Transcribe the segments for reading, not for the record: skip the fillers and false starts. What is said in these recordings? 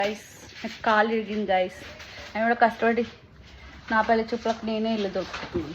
Guys నాకు కాలు ఇరిగింది గైస్. నేను కూడా కష్టపడి నా పెళ్లి చూపులకు నేనే ఇల్లు దొరుకుతుంది.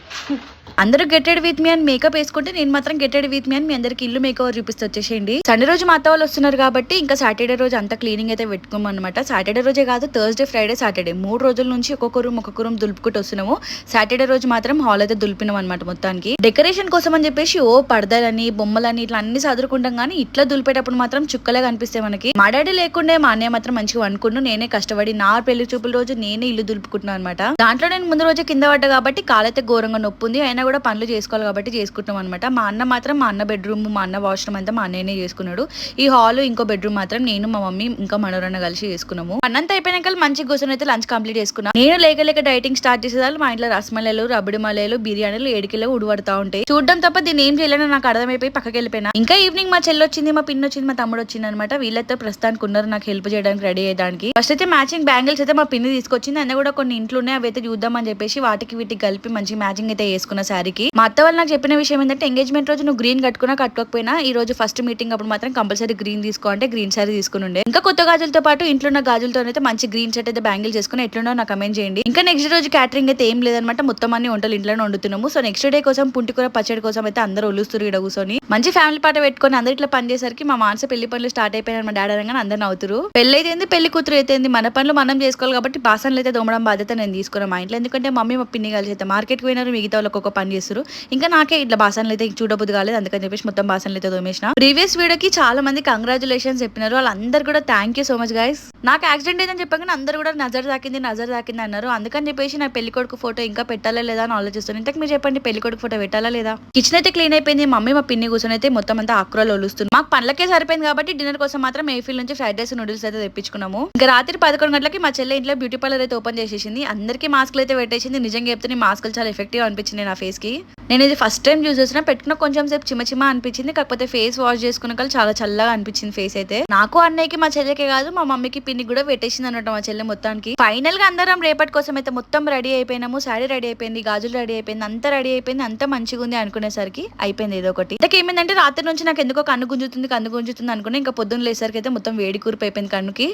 అందరూ గెటెడ్ విత్ మీ అని మేకప్ వేసుకుంటే నేను మాత్రం గెటెడ్ విత్ మీ అని మీ అందరికి ఇల్లు మేకప్ చూపిస్తూ వచ్చేసేయండి. సండే రోజు మా అత్త వాళ్ళు వస్తున్నారు కాబట్టి ఇంకా సాటర్డే రోజు అంతా క్లీనింగ్ అయితే పెట్టుకోమన్నమాట. సాటర్డే రోజే కాదు, థర్స్డే, ఫ్రైడే, సాటర్డే 3 రోజుల నుంచి ఒక్కొక్క రూమ్ దులుపుకుంటూ వస్తున్నాము. సాటర్డే రోజు మాత్రం హాల్ అయితే దులిపినాం అనమాట. మొత్తానికి డెకరేషన్ కోసం అని చెప్పేసి పడదలని బొమ్మలని ఇట్లా అన్ని చదువుకుంటాం కానీ ఇట్లా దులిపేటప్పుడు మాత్రం చుక్కలే కనిపిస్తాయి మనకి. మా డాడీ లేకుండే మా అన్నయ్య మాత్రం మంచిగా అనుకున్నాను. నేనే కష్టపడి నా పెళ్లి చూపుల రోజు నేనే ఇల్లు దులుపుకుంటున్నాను అనమాట. దాంట్లో నేను ముందు రోజు కింద పడ్డా కాబట్టి కాలైతే ఘోరంగా నొప్పి ఉంది. అయినా కూడా పనులు చేసుకోవాలి కాబట్టి చేసుకుంటాం అనమాట. మా అన్న మాత్రం మా అన్న బెడ్రూమ్, మా అన్న వాష్రూమ్ అంతా మా అన్నయ్యనే చేసుకున్నాడు. ఈ హాల్ ఇంకో బెడ్రూమ్ మాత్రం నేను, మా మమ్మీ ఇంకా మనోరన్న కలిసి చేసుకున్నాము. అన్నంతా అయిపోయినాక మంచి కూర్చొని అయితే లంచ్ కంప్లీట్ చేసుకున్నాను. నేను లేక డైటింగ్ స్టార్ట్ చేసేదాన్ని మా ఇంట్లో రసమలలు, రబ్బడి మలలు, బిర్యానీలు 7 కిలో ఉడబడతా ఉంటాయి. చూడడం తప్ప దీన్ని ఏం చేయాలని నాకు అర్థమైపోయి పక్కకి వెళ్ళిపోయినా. ఇంకా ఈవినింగ్ మా చెల్లి వచ్చింది, మా పిన్ వచ్చింది, మా తమ్ముడు వచ్చింది అనమాట. వీళ్ళతో ప్రస్తుతానికి ఉన్నారు నాకు హెల్ప్ చేయడానికి, రెడీ అయ్యడానికి. ఫస్ట్ అయితే మ్యాచింగ్ బ్యాంగిల్స్ అయితే మా పిన్ని తీసుకొచ్చింది. అన్న కూడా కొన్ని ఇంట్లో ఉన్నాయి, అవి అయితే చూద్దామని చెప్పేసి వాటికి వీటికి కలిపి మంచి మ్యాచింగ్ అయితే వేసుకున్న శారీకి. మా అత్త వాళ్ళు నాకు చెప్పిన విషయం ఏంటంటే ఎంగేజ్మెంట్ రోజు నువ్వు గ్రీన్ కట్టుకున్నా కట్టుకోకపోయినా ఈ రోజు ఫస్ట్ మీటింగ్ అప్పుడు మాత్రం కంపల్సరీ గ్రీన్ తీసుకో అంటే గ్రీన్ శారీ తీసుకుని ఉండే. ఇంకా కొత్త గాజులతో పాటు ఇంట్లో ఉన్న గాజులతో అయితే మంచి గ్రీన్ సెట్ అయితే బ్యాంగిల్ చేసుకుని ఎట్లుండో నాకు కమెంట్ చేయండి. ఇంకా నెక్స్ట్ రోజు క్యాటరింగ్ అయితే ఏం లేదనమాట. మొత్తం అన్ని వంటలు ఇంట్లోనే వండుతున్నాము. సో నెక్స్ట్ డే కోసం పుంటికూర పచ్చడి కోసం అయితే అందరూ ఒలుస్తారు ఇక్కడ కూర్చొని. మంచి ఫ్యామిలీ పాట పెట్టుకొని అందరు ఇట్లా పని చేసరికి మా మానస పెళ్లి పనులు స్టార్ట్ అయిపోయినారు. మా డాడీ అనగానే అందరు నవ్వుతారు. పెళ్లి అయితే పెళ్లి కూతురు అయితే మన పనులు మనం చేసుకోవాలి కాబట్టి బాసనలు అయితే దోమడం బాధ్యత నేను తీసుకున్నాను మా ఇంట్లో. ఎందుకంటే మమ్మీ మా పిన్ని కలిసి అయితే మార్కెట్కి పోయినారు, మిగతా వాళ్ళకి ఒక పని చేస్తారు. ఇంకా నాకే ఇట్లా బాసనలు అయితే చూడబుద్ది కాలేదు, అందుకని చెప్పేసి మొత్తం బాసనలు అయితే దోమేసిన. ప్రీవియస్ వీడియోకి చాలా మంది కంగ్రాచులేషన్స్ చెప్పినారు. వాళ్ళందరూ కూడా thank you so much guys. నాకు యాక్సిడెంట్ అయిందని చెప్పగానే అందరూ కూడా నజర్ తాకింది అన్నారు. అందుకని చెప్పేసి నా పెళ్లి కొడుకు ఫోటో ఇంకా పెట్టాలా లేదా అని ఆలోచిస్తాను. ఇంతకు మీరు చెప్పండి, పెళ్లి కొడుకు ఫోటో పెట్టాలా లేదా? కిచెన్ అయితే క్లీన్ అయిపోయింది. మమ్మీ మా పిన్ని కూర్చొని అయితే మొత్తం అంతా ఆకురాలు ఒలుస్తుంది. మాకు పనులకే సరిపోయింది కాబట్టి డిన్నర్ కోసం మాత్రం ఏఫిల్ నుంచి ఫ్రైడ్ రైస్, నూడిల్స్ అయితే తెప్పించుకున్నాము. ఇంకా రాత్రి 11 గంటలకి మా చెల్లె ఇంట్లో బ్యూటీ పార్లర్ అయితే ఓపెన్ చేసేసింది. అందరికీ మాస్క్లు అయితే పెట్టేసింది. నిజంగా చెప్తే మాస్కులు చాలా ఎఫెక్టివ్ అనిపించింది నా ఫేస్ కి. నేను ఇది ఫస్ట్ టైం యూజ్ చేసిన, పెట్టుకున్న కొంచెం సేపు చిమ్మ అనిపించింది. కాకపోతే ఫేస్ వాష్ చేసుకున్న చాలా చల్లగా అనిపించింది ఫేస్ అయితే. నాకు అన్నయ్యకి మా చెల్లెకే కాదు మా మమ్మీకి పిన్ని కూడా పెట్టేసింది అన్నట్టు మా చెల్లె మొత్తానికి. ఫైనల్ గా అందరం రేపటి కోసం అయితే మొత్తం రెడీ అయిపోయినాము. శారీ రెడీ అయిపోయింది, గాజులు రెడీ అయిపోయింది, అంతా రెడీ అయిపోయింది. అంతా మంచిగా ఉంది అనుకునేసరికి అయిపోయింది ఏదో ఒకటి. ఇంతకు ఏమైందంటే రాత్రి నుంచి నాకు ఎందుకో కన్ను గుంజుతుంది అనుకున్నా. ఇంకా పొద్దున్న లేసరికి అయితే మొత్తం వేడి కూర్పు అయిపోయింది కన్నుకి.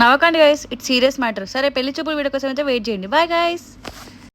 నవ్వకండి గైస్, ఇట్స్ సీరియస్ మ్యాటర్. సరే పెళ్లి చూపుల వీడియో కోసం అయితే వెయిట్ చేయండి. Bye guys.